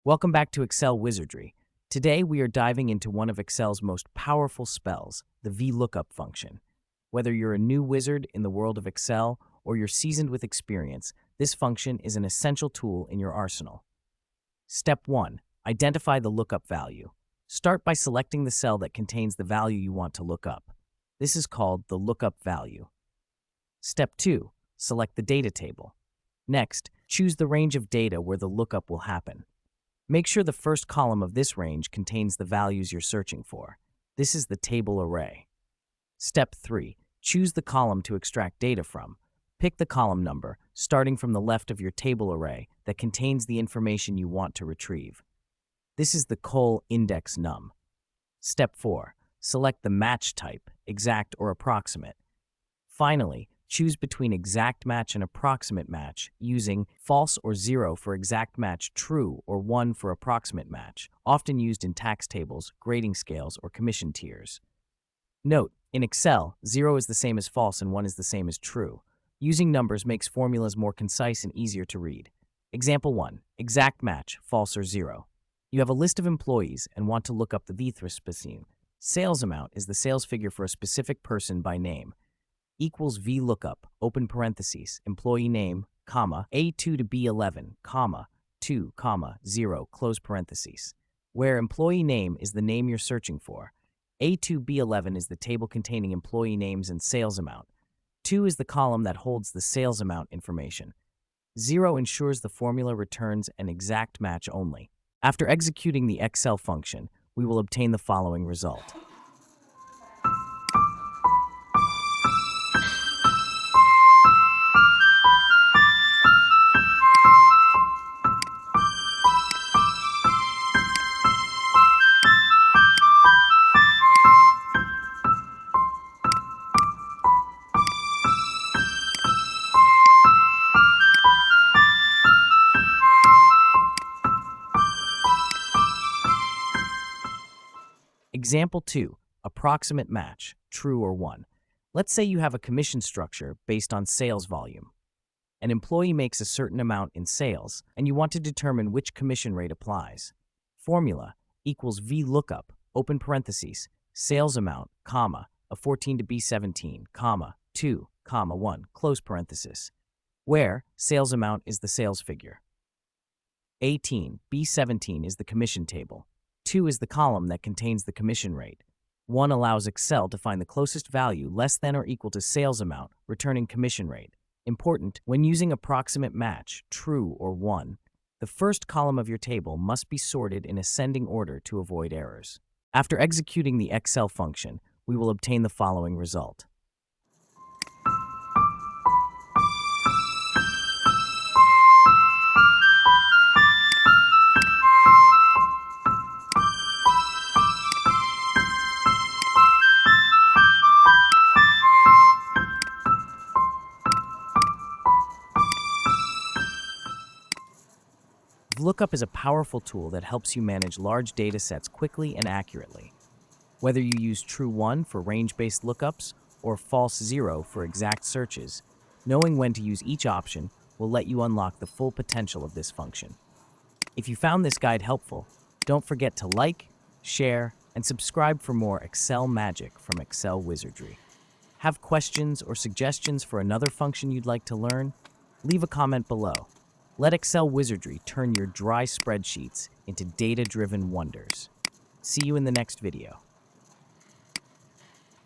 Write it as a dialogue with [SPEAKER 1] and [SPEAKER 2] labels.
[SPEAKER 1] Welcome back to Excel Wizardry. Today we are diving into one of Excel's most powerful spells, the VLOOKUP function. Whether you're a new wizard in the world of Excel or you're seasoned with experience, this function is an essential tool in your arsenal. Step 1. Identify the lookup value. Start by selecting the cell that contains the value you want to look up. This is called the lookup value. Step 2. Select the data table. Next, choose the range of data where the lookup will happen. Make sure the first column of this range contains the values you're searching for. This is the table array. Step 3. Choose the column to extract data from. Pick the column number, starting from the left of your table array, that contains the information you want to retrieve. This is the col index num. Step 4. Select the match type, exact or approximate. Finally, choose between exact match and approximate match using false or 0 for exact match, true, or 1 for approximate match, often used in tax tables, grading scales, or commission tiers. Note, in Excel, 0 is the same as false and 1 is the same as true. Using numbers makes formulas more concise and easier to read. Example 1. Exact match, false or 0. You have a list of employees and want to look up the VLOOKUP. Sales amount is the sales figure for a specific person by name. Equals VLOOKUP, open parentheses, employee name, comma, A2 to B11, comma, 2, comma, 0, close parentheses. Where employee name is the name you're searching for. A2 B11 is the table containing employee names and sales amount. 2 is the column that holds the sales amount information. 0 ensures the formula returns an exact match only. After executing the Excel function, we will obtain the following result. Example 2. Approximate match, true or 1. Let's say you have a commission structure based on sales volume. An employee makes a certain amount in sales, and you want to determine which commission rate applies. Formula equals VLOOKUP, open parentheses, sales amount, comma, a 14 to B17, comma, 2, comma, 1, close parenthesis, where sales amount is the sales figure. 18, B17 is the commission table. 2 is the column that contains the commission rate. 1 allows Excel to find the closest value less than or equal to sales amount, returning commission rate. Important, when using approximate match, true or 1, the first column of your table must be sorted in ascending order to avoid errors. After executing the Excel function, we will obtain the following result. VLOOKUP is a powerful tool that helps you manage large data sets quickly and accurately. Whether you use true 1 for range-based lookups or false 0 for exact searches, knowing when to use each option will let you unlock the full potential of this function. If you found this guide helpful, don't forget to like, share, and subscribe for more Excel magic from Excel Wizardry. Have questions or suggestions for another function you'd like to learn? Leave a comment below. Let Excel Wizardry turn your dry spreadsheets into data-driven wonders. See you in the next video.